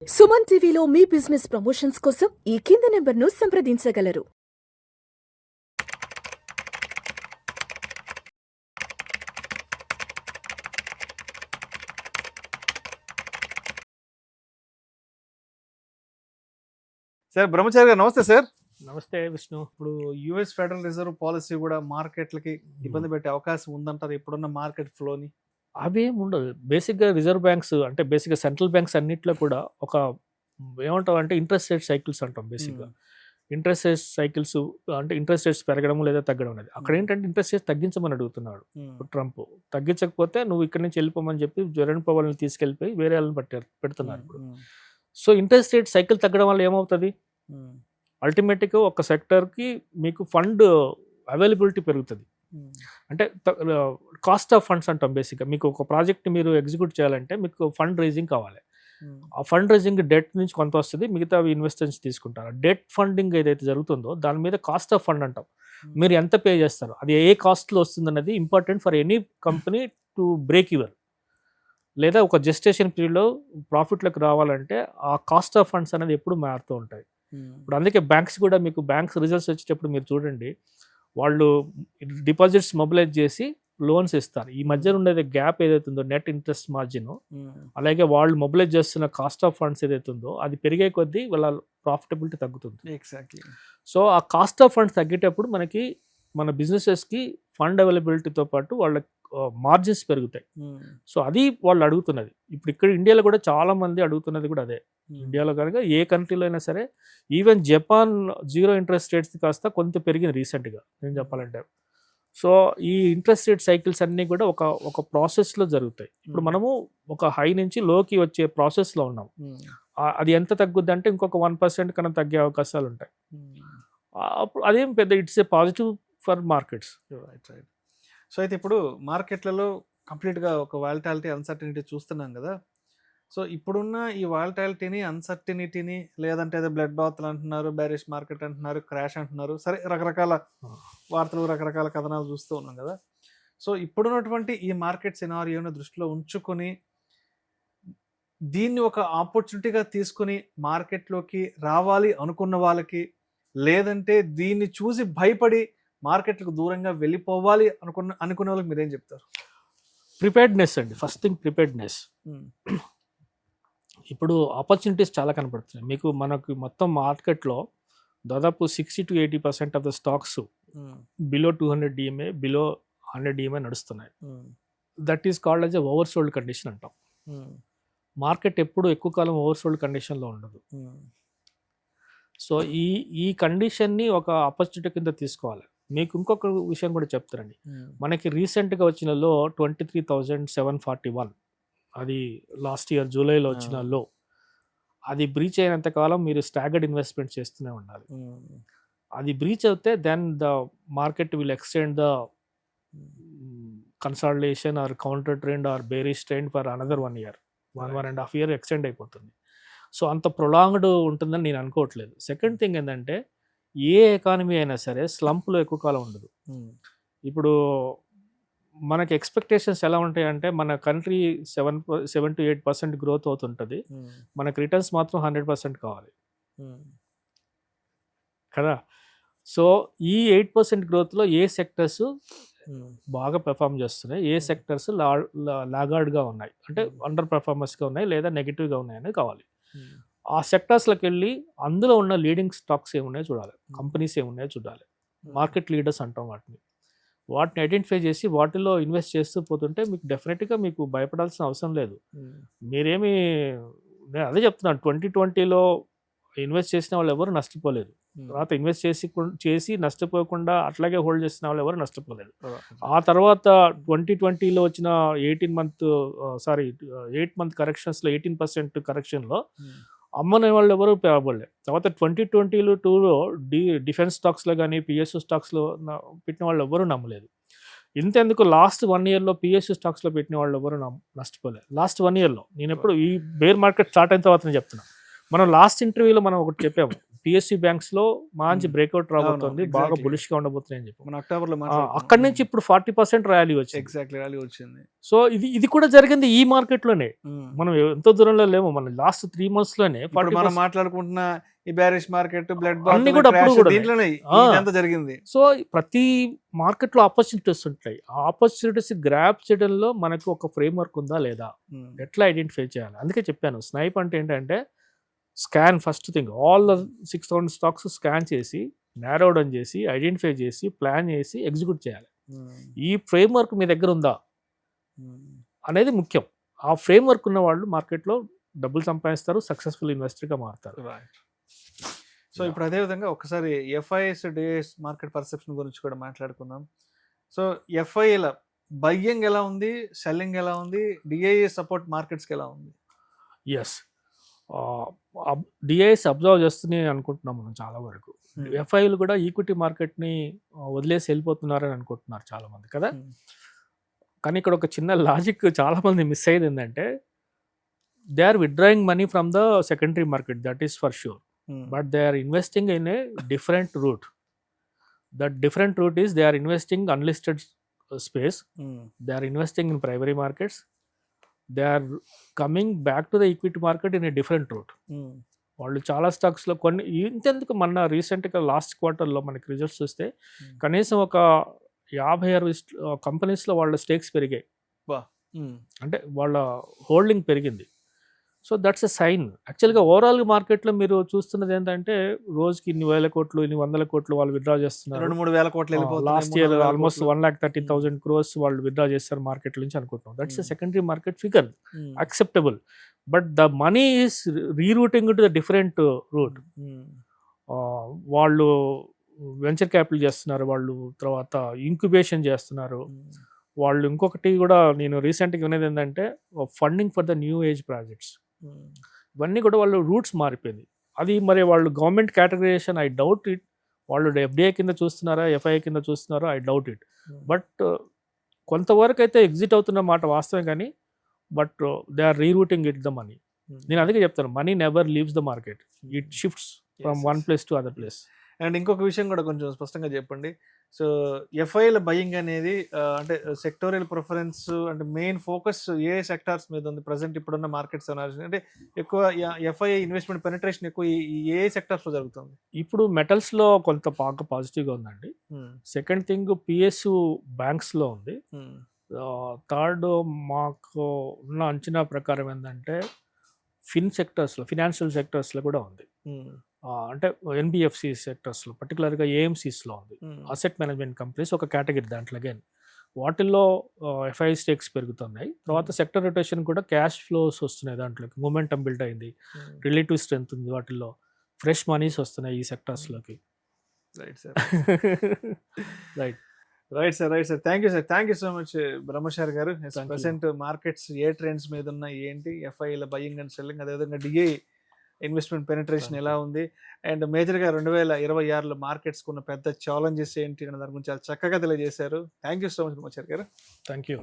సుమన్ టీవీలో మీ business promotions కోసం ఈ కింది నెంబర్ను సంప్రదించగలరు. సార్ బ్రహ్మచారి గారు నమస్తే సార్. నమస్తే విష్ణు. ఇప్పుడు యుఎస్ ఫెడరల్ రిజర్వ్ పాలసీ కూడా మార్కెట్లకి ఇబ్బంది పెట్టే అవకాశం ఉందంటారు ఇప్పుడున్న మార్కెట్ ఫ్లోని? అవేం ఉండదు. బేసిక్గా రిజర్వ్ బ్యాంక్స్ అంటే బేసిక్గా సెంట్రల్ బ్యాంక్స్ అన్నిట్లో కూడా ఒక ఏమంటాం అంటే ఇంట్రెస్ట్ రేట్ సైకిల్స్ అంటాం. బేసిక్గా ఇంట్రెస్ట్ రేట్ సైకిల్స్ అంటే ఇంట్రెస్ట్ రేట్స్ పెరగడం లేదా తగ్గడం అనేది. అక్కడ ఏంటంటే ఇంట్రెస్ట్ రేట్స్ తగ్గించమని అడుగుతున్నాడు ట్రంప్. తగ్గించకపోతే నువ్వు ఇక్కడి నుంచి వెళ్ళిపోమని చెప్పి జెరోమ్ పవల్ని తీసుకెళ్ళిపోయి వేరే వాళ్ళని పెడుతున్నారు ఇప్పుడు. సో ఇంట్రెస్ట్ రేట్ సైకిల్ తగ్గడం వల్ల ఏమవుతుంది, అల్టిమేట్గా ఒక సెక్టర్కి మీకు ఫండ్ అవైలబిలిటీ పెరుగుతుంది. అంటే కాస్ట్ ఆఫ్ ఫండ్స్ అంటాం. బేసిక్గా మీకు ఒక ప్రాజెక్ట్ మీరు ఎగ్జిక్యూట్ చేయాలంటే మీకు ఫండ్ రైజింగ్ కావాలి. ఆ ఫండ్ రైజింగ్ డెట్ నుంచి కొంత వస్తుంది, మిగతా ఇన్వెస్టర్స్ తీసుకుంటారు. డెట్ ఫండింగ్ ఏదైతే జరుగుతుందో దాని మీద కాస్ట్ ఆఫ్ ఫండ్ అంటాం. మీరు ఎంత పే చేస్తారు, అది ఏ కాస్ట్లో వస్తుంది అనేది important for any company to break even లేదా ఒక జెస్టేషన్ పీరియడ్లో ప్రాఫిట్లకు రావాలంటే ఆ కాస్ట్ ఆఫ్ ఫండ్స్ అనేది ఎప్పుడు మారుతూ ఉంటాయి. ఇప్పుడు అందుకే బ్యాంక్స్ కూడా మీకు బ్యాంక్స్ రిజల్ట్స్ వచ్చేటప్పుడు మీరు చూడండి, వాళ్ళు డిపాజిట్స్ మొబిలైజ్ చేసి లోన్స్ ఇస్తారు. ఈ మధ్యన ఉండేది గ్యాప్ ఏదైతే ఉందో నెట్ ఇంట్రెస్ట్ మార్జిన్, అలాగే వాళ్ళు మొబిలైజ్ చేస్తున్న కాస్ట్ ఆఫ్ ఫండ్స్ ఏదైతే ఉందో అది పెరిగే కొద్దీ వాళ్ళ ప్రాఫిటబిలిటీ తగ్గుతుంది. ఎగ్జాక్ట్లీ. సో ఆ కాస్ట్ ఆఫ్ ఫండ్స్ తగ్గేటప్పుడు మనకి మన బిజినెసెస్కి ఫండ్ అవైలబిలిటీతో పాటు వాళ్ళ మార్జిన్స్ పెరుగుతాయి. సో అది వాళ్ళు అడుగుతున్నది. ఇప్పుడు ఇక్కడ ఇండియాలో కూడా చాలా మంది అడుగుతున్నది కూడా అదే. ఇండియాలో కనుక ఏ కంట్రీలో అయినా సరే, even Japan zero interest rates కాస్త కొంత పెరిగింది రీసెంట్గా నేను చెప్పాలంటే. సో ఈ ఇంట్రెస్ట్ రేట్ సైకిల్స్ అన్నీ కూడా ఒక ప్రాసెస్లో జరుగుతాయి. ఇప్పుడు మనము ఒక హై నుంచి లోకి వచ్చే ప్రాసెస్లో ఉన్నాం. అది ఎంత తగ్గుద్ది అంటే ఇంకొక 1% కన్నా తగ్గే అవకాశాలు ఉంటాయి. అప్పుడు అదేం పెద్ద it's a positive for markets. So అయితే ఇప్పుడు మార్కెట్లలో కంప్లీట్గా ఒక వాలటాలిటీ అన్సర్టనిటీ చూస్తున్నాం కదా. సో ఇప్పుడున్న ఈ వాలటాలిటీని అన్సర్టనిటీని లేదంటే ఏదో బ్లడ్ బాత్లు అంటున్నారు, బ్యారిష్ మార్కెట్ అంటున్నారు, క్రాష్ అంటున్నారు, సరే రకరకాల వార్తలు రకరకాల కథనాలు చూస్తూ ఉన్నాం కదా. సో ఇప్పుడున్నటువంటి ఈ మార్కెట్ సినారియోని దృష్టిలో ఉంచుకొని దీన్ని ఒక ఆపర్చునిటీగా తీసుకుని మార్కెట్లోకి రావాలి అనుకున్న వాళ్ళకి, లేదంటే దీన్ని చూసి భయపడి మార్కెట్లకు దూరంగా వెళ్ళిపోవాలి అనుకునే వాళ్ళకి మీరేం చెప్తారు? ప్రిపేర్డ్నెస్ అండి. First thing preparedness. ఇప్పుడు ఆపర్చునిటీస్ చాలా కనపడుతున్నాయి మీకు. మనకు మొత్తం మార్కెట్లో దాదాపు 60 to 80% of the stocks below 200 DMA, below 100 DMA నడుస్తున్నాయి. That is called as a oversold condition అంటాం. మార్కెట్ ఎప్పుడు ఎక్కువ కాలం ఓవర్సోల్డ్ కండిషన్లో ఉండదు. సో ఈ కండిషన్ని ఒక ఆపర్చునిటీ కింద తీసుకోవాలి. మీకు ఇంకొక విషయం కూడా చెప్తారండి. మనకి రీసెంట్గా వచ్చిన లో 23,741, అది లాస్ట్ ఇయర్ జూలైలో వచ్చిన లో. అది బ్రీచ్ అయినంత కాలం మీరు స్టాగర్డ్ ఇన్వెస్ట్మెంట్ చేస్తూనే ఉండాలి. అది బ్రీచ్ అవుతే then the market will extend the consolidation or counter trend or bearish trend for another 1 year, 1.5 year extend అయిపోతుంది. సో అంత ప్రొలాంగ్డ్ ఉంటుందని నేను అనుకోవట్లేదు. సెకండ్ థింగ్ ఏంటంటే, ఏ ఎకానమీ అయినా సరే స్లంప్లో ఎక్కువ కాలం ఉండదు. ఇప్పుడు మనకి ఎక్స్పెక్టేషన్స్ ఎలా ఉంటాయంటే, మన కంట్రీ 7 to 8% గ్రోత్ అవుతుంటుంది, మనకు రిటర్న్స్ మాత్రం 100% కావాలి కదా. సో ఈ 8% గ్రోత్లో ఏ సెక్టర్స్ బాగా పెర్ఫామ్ చేస్తున్నాయి, ఏ సెక్టర్స్ లాగార్డ్గా ఉన్నాయి, అంటే అండర్ పెర్ఫార్మెన్స్గా ఉన్నాయి లేదా నెగిటివ్గా ఉన్నాయి అనేది కావాలి. ఆ సెక్టర్స్లోకి వెళ్ళి అందులో ఉన్న లీడింగ్ స్టాక్స్ ఏమున్నాయో చూడాలి, కంపెనీస్ ఏమున్నాయో చూడాలి. మార్కెట్ లీడర్స్ అంటాం వాటిని ఐడెంటిఫై చేసి వాటిలో ఇన్వెస్ట్ చేస్తూ పోతుంటే మీకు డెఫినెట్గా మీకు భయపడాల్సిన అవసరం లేదు. మీరేమి, నేను అదే చెప్తున్నాను, 2020లో ఇన్వెస్ట్ చేసిన వాళ్ళు ఎవరు నష్టపోలేదు. తర్వాత ఇన్వెస్ట్ చేసి నష్టపోకుండా అట్లాగే హోల్డ్ చేసిన వాళ్ళు ఎవరు నష్టపోలేదు. ఆ తర్వాత 2020లో వచ్చిన 8 month కరెక్షన్స్లో 18% కరెక్షన్లో అమ్మని వాళ్ళు ఎవరు పడలేదు. తర్వాత 2022లో డిఫెన్స్ స్టాక్స్లో కానీ PSU స్టాక్స్లో పెట్టిన వాళ్ళు ఎవరు నమ్మలేదు. ఇంతెందుకు లాస్ట్ 1 yearలో PSU స్టాక్స్లో పెట్టిన వాళ్ళు ఎవరు నష్టపోలేదు. లాస్ట్ 1 yearలో నేను ఎప్పుడు ఈ బేర్ మార్కెట్ స్టార్ట్ అయిన తర్వాత నేను చెప్తున్నాను. మనం లాస్ట్ ఇంటర్వ్యూలో మనం ఒకటి చెప్పాము, పిఎస్సి బ్యాంక్స్ లో మంచి Hmm. బ్రేక్అవుట్ రాబోతుంది, అవును, బాగా exactly. బులిష్ గా ఉండబోతుంది అని చెప్పి మన అక్టోబర్ లో అక్కడి నుంచి ఇప్పుడు 40% ర్యాలీ వచ్చింది. ఎగ్జాక్ట్లీ ర్యాలీ వచ్చింది. సో ఇది కూడా జరిగింది ఈ మార్కెట్ లోనే. మనం ఎంతో దూరంలో లేము, మన లాస్ట్ 3 months లోనే ఇప్పుడు మనం మాట్లాడుకుంటున్న ఈ బ్యారిష్ మార్కెట్, బ్లడ్ అన్ని కూడా అప్పుడు కూడా దీంట్లోనే ఇదంతా జరిగింది. సో ప్రతి మార్కెట్ లో ఆపర్చునిటీస్ ఉంటాయి. ఆ ఆపర్చునిటీస్ గ్రాప్ చేయడంలో మనకు ఒక ఫ్రేమ్ వర్క్ ఉందా లేదా, ఎట్లా ఐడెంటిఫై చేయాలి. అందుకే చెప్పాను స్నైప్ అంటే ఏంటంటే scan, first thing all the 6,000 stocks scan చేసి నారో డౌన్ చేసి ఐడెంటిఫై చేసి ప్లాన్ చేసి ఎగ్జిక్యూట్ చేయాలి. ఈ ఫ్రేమ్ వర్క్ మీ దగ్గర ఉందా అనేది ముఖ్యం. ఆ ఫ్రేమ్ వర్క్ ఉన్న వాళ్ళు మార్కెట్లో డబ్బులు సంపాదిస్తారు, సక్సెస్ఫుల్ ఇన్వెస్టర్గా మారుతారు. సో ఇప్పుడు అదే విధంగా ఒకసారి ఎఫ్ఐఎస్ డిఐఎస్ మార్కెట్ పర్సెప్షన్ గురించి కూడా మాట్లాడుకుందాం. సో ఎఫ్ఐల బయ్యింగ్ ఎలా ఉంది, సెల్లింగ్ ఎలా ఉంది, డిఐఎస్ సపోర్ట్ మార్కెట్స్కి ఎలా ఉంది? ఎస్, డిఐఎస్ అబ్జర్వ్ చేస్తున్నాయి అనుకుంటున్నాం మనం చాలా వరకు. ఎఫ్ఐలు కూడా ఈక్విటీ మార్కెట్ని వదిలేసి వెళ్ళిపోతున్నారని అనుకుంటున్నారు చాలా మంది కదా. కానీ ఇక్కడ ఒక చిన్న లాజిక్ చాలా మంది మిస్ అయ్యేది ఏంటంటే they are withdrawing money from the secondary market, that is for sure. But they are investing in a different route. That different route is they are investing unlisted space. They are investing in primary markets. They are coming back to the equity market in a different route. వాళ్ళు చాలా స్టాక్స్లో కొన్ని ఇంతెందుకు మొన్న రీసెంట్గా last క్వార్టర్లో మనకి results వస్తే కనీసం ఒక 50-60 కంపెనీస్లో వాళ్ళ స్టేక్స్ పెరిగాయి. అంటే వాళ్ళ హోల్డింగ్ పెరిగింది. So that's a sign. యాక్చువల్గా ఓవరాల్ మార్కెట్లో మీరు చూస్తున్నది ఏంటంటే రోజుకి ఇన్ని 1,000 కోట్లు, ఇన్ని 100 కోట్లు వాళ్ళు విత్డ్రా చేస్తున్నారు. 2-3 వేల కోట్లు లాస్ట్ ఇయర్ ఆల్మోస్ట్ 1,30,000 crores వాళ్ళు విత్డ్రా చేస్తారు మార్కెట్ నుంచి అనుకుంటున్నాం. That's a secondary market figure, acceptable. But the money is rerouting to the different route. వాళ్ళు వెంచర్ క్యాపిటల్ చేస్తున్నారు, వాళ్ళు తర్వాత ఇంక్యుబేషన్ చేస్తున్నారు. వాళ్ళు ఇంకొకటి కూడా నేను రీసెంట్గా వినేది ఏంటంటే funding for the new age projects. ఇవన్నీ కూడా వాళ్ళు రూట్స్ మారిపోయింది. అది మరి వాళ్ళు government categorisation I doubt it. వాళ్ళు ఎఫ్డిఐ కింద చూస్తున్నారా, ఎఫ్ఐ కింద చూస్తున్నారా, ఐ డౌట్ ఇట్. బట్ కొంతవరకు అయితే ఎగ్జిట్ అవుతున్న మాట వాస్తవం, కానీ but they are rerouting it the money. నేను అందుకే చెప్తాను, money never leaves the market, it shifts from one place to other place. And ఇంకొక విషయం కూడా కొంచెం స్పష్టంగా చెప్పండి. సో ఎఫ్ఐల బయింగ్ అనేది అంటే సెక్టోరియల్ ప్రిఫరెన్స్ అంటే మెయిన్ ఫోకస్ ఏ సెక్టార్స్ మీద ఉంది ప్రజెంట్ ఇప్పుడున్న మార్కెట్స్ అనాలిసిస్? అంటే ఎక్కువ ఎఫ్ఐ ఇన్వెస్ట్మెంట్ పెనిట్రేషన్ ఎక్కువ ఏ సెక్టార్స్లో జరుగుతుంది? ఇప్పుడు మెటల్స్లో కొంత బాగా పాజిటివ్గా ఉందండి. సెకండ్ థింగ్ పిఎస్యు బ్యాంక్స్లో ఉంది. థర్డ్ మాకు ఉన్న అంచనా ప్రకారం ఏంటంటే ఫినాన్షియల్ సెక్టర్స్లో కూడా ఉంది. అంటే ఎన్బిఎఫ్సి సెక్టర్స్లో పర్టికులర్గా ఏఎంసీస్లో ఉంది. అసెట్ మేనేజ్మెంట్ కంపెనీస్ ఒక కేటగిరీ దాంట్లో. అగైన్ వాటిల్లో ఎఫ్ఐ స్టేక్స్ పెరుగుతున్నాయి. తర్వాత సెక్టర్ రొటేషన్ కూడా క్యాష్ ఫ్లోస్ వస్తున్నాయి, దాంట్లోకి మొమెంటం బిల్డ్ అయింది, రిలేటివ్ స్ట్రెంత్ ఉంది, వాటిల్లో ఫ్రెష్ మనీస్ వస్తున్నాయి ఈ సెక్టర్స్లోకి. Right sir. Right sir. Thank you so much Brahmachari గారు. ప్రెసెంట్ మార్కెట్స్ ఏ ట్రెండ్స్ మీద ఉన్నాయి, ఏంటి, ఎఫ్ఐల బయింగ్ అండ్ సెల్లింగ్, అదేవిధంగా డిఐ ఇన్వెస్ట్మెంట్ పెనిట్రేషన్ ఎలా ఉంది, అండ్ మేజర్గా 2026లో మార్కెట్స్కి ఉన్న పెద్ద ఛాలెంజెస్ ఏంటి అనే దాని గురించి చాలా చక్కగా తెలియజేశారు. Thank you so much Brahmachari గారు. Thank you.